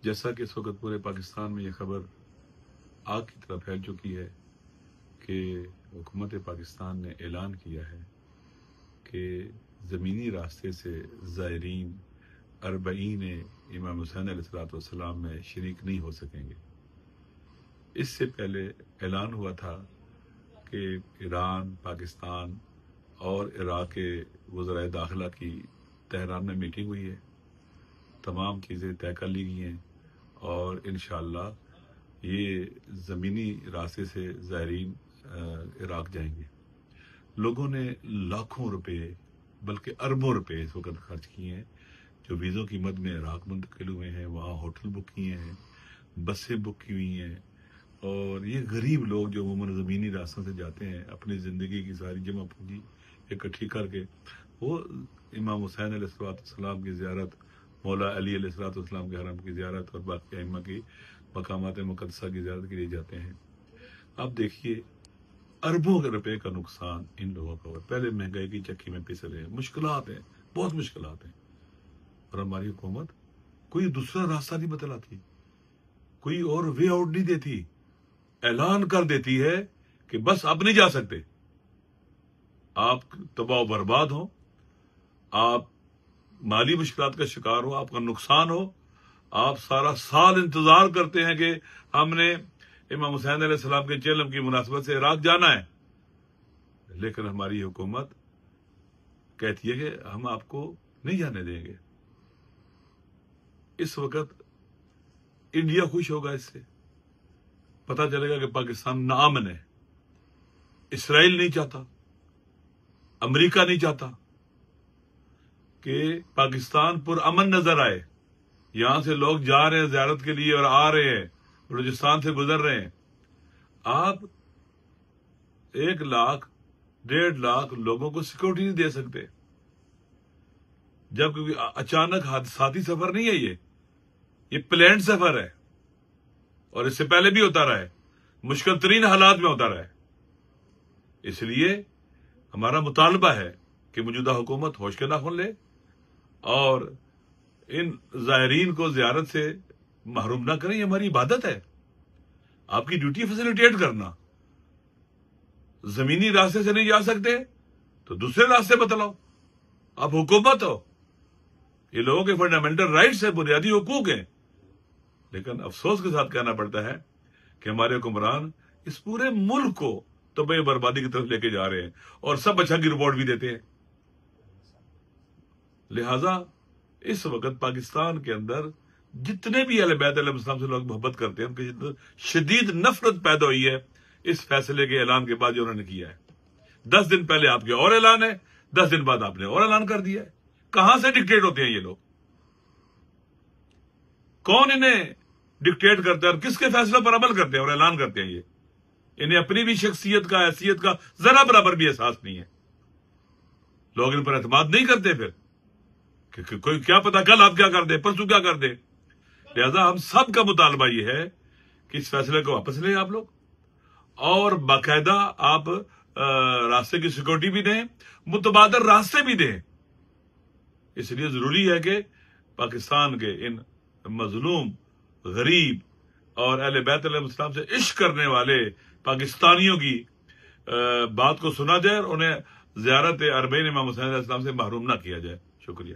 جیسا کہ اس وقت پورے پاکستان میں یہ خبر آگ کی طرح پھیل چکی ہے کہ حکومت پاکستان نے اعلان کیا ہے کہ زمینی راستے سے زائرین 40 امام حسین علیہ السلام میں شریک نہیں ہو سکیں گے۔ اس سے پہلے اعلان ہوا تھا کہ ایران، پاکستان اور عراق کے وزرائے داخلہ کی تہران میں میٹنگ ہوئی ہے، تمام چیزیں طے کر لی گئی ہیں اور انشاءاللہ یہ زمینی راستے سے زائرین عراق جائیں گے۔ لوگوں نے لاکھوں روپے بلکہ اربوں روپے اس وقت خرچ کیے ہیں، جو ویزوں کی مد میں عراق منتقل ہوئے ہیں، وہاں ہوٹل بک کیے ہیں، بسیں بک کی ہوئی ہیں، اور یہ غریب لوگ جو عموماً زمینی راستوں سے جاتے ہیں اپنی زندگی کی ساری جمع پونجی اکٹھی کر کے وہ امام حسین علیہ السلام کی زیارت، مولا علی علیہ السلام کے حرم کی زیارت اور باقی ائمہ کی مقامات مقدسہ کی زیارت کے لیے جاتے ہیں۔ اب دیکھیے اربوں کے روپے کا نقصان ان لوگوں کا ہوا۔ پہلے مہنگائی کی چکی میں پس رہے ہیں، مشکلات ہیں، بہت مشکلات ہیں، اور ہماری حکومت کوئی دوسرا راستہ نہیں بتلاتی، کوئی اور وے آؤٹ نہیں دیتی، اعلان کر دیتی ہے کہ بس اب نہیں جا سکتے، آپ تباہ و برباد ہو، آپ مالی مشکلات کا شکار ہو، آپ کا نقصان ہو، آپ سارا سال انتظار کرتے ہیں کہ ہم نے امام حسین علیہ السلام کے چلم کی مناسبت سے عراق جانا ہے، لیکن ہماری حکومت کہتی ہے کہ ہم آپ کو نہیں جانے دیں گے۔ اس وقت انڈیا خوش ہوگا، اس سے پتہ چلے گا کہ پاکستان ناامن ہے، اسرائیل نہیں چاہتا، امریکہ نہیں چاہتا کہ پاکستان پر امن نظر آئے۔ یہاں سے لوگ جا رہے ہیں زیارت کے لیے اور آ رہے ہیں، بلوچستان سے گزر رہے ہیں۔ آپ 1 لاکھ 1.5 لاکھ لوگوں کو سیکورٹی نہیں دے سکتے، جب کیونکہ اچانک حادثاتی سفر نہیں ہے، یہ پلانڈ سفر ہے، اور اس سے پہلے بھی ہوتا رہا ہے، مشکل ترین حالات میں ہوتا رہا ہے۔ اس لیے ہمارا مطالبہ ہے کہ موجودہ حکومت ہوش کے ناخن لے اور ان زائرین کو زیارت سے محروم نہ کریں۔ یہ ہماری عبادت ہے، آپ کی ڈیوٹی فیسیلیٹیٹ کرنا۔ زمینی راستے سے نہیں جا سکتے تو دوسرے راستے بتلاؤ، آپ حکومت ہو، یہ لوگوں کے فنڈامنٹل رائٹس ہیں، بنیادی حقوق ہیں۔ لیکن افسوس کے ساتھ کہنا پڑتا ہے کہ ہمارے حکمران اس پورے ملک کو تباہ بربادی کی طرف لے کے جا رہے ہیں اور سب اچھا کی رپورٹ بھی دیتے ہیں۔ لہذا اس وقت پاکستان کے اندر جتنے بھی اہل بیت علیہ السلام سے لوگ محبت کرتے ہیں، ان کے اندر شدید نفرت پیدا ہوئی ہے اس فیصلے کے اعلان کے بعد جو انہوں نے کیا ہے۔ 10 دن پہلے آپ کے اور اعلان ہے، 10 دن بعد آپ نے اور اعلان کر دیا ہے۔ کہاں سے ڈکٹیٹ ہوتے ہیں یہ لوگ؟ کون انہیں ڈکٹیٹ کرتا ہے اور کس کے فیصلوں پر عمل کرتے ہیں اور اعلان کرتے ہیں؟ یہ انہیں اپنی بھی شخصیت کا، حیثیت کا ذرا برابر بھی احساس نہیں ہے۔ لوگ ان پر اعتماد نہیں کرتے پھر کہ کوئی کیا پتا کل آپ کیا کر دے، پرسوں کیا کر دے۔ لہذا ہم سب کا مطالبہ یہ ہے کہ اس فیصلے کو واپس لیں آپ لوگ، اور باقاعدہ آپ راستے کی سیکورٹی بھی دیں، متبادل راستے بھی دیں۔ اس لیے ضروری ہے کہ پاکستان کے ان مظلوم، غریب اور اہل بیت علیہ السلام سے عشق کرنے والے پاکستانیوں کی بات کو سنا جائے اور انہیں زیارت 40 امام حسین علیہ السلام سے محروم نہ کیا جائے۔ شکریہ۔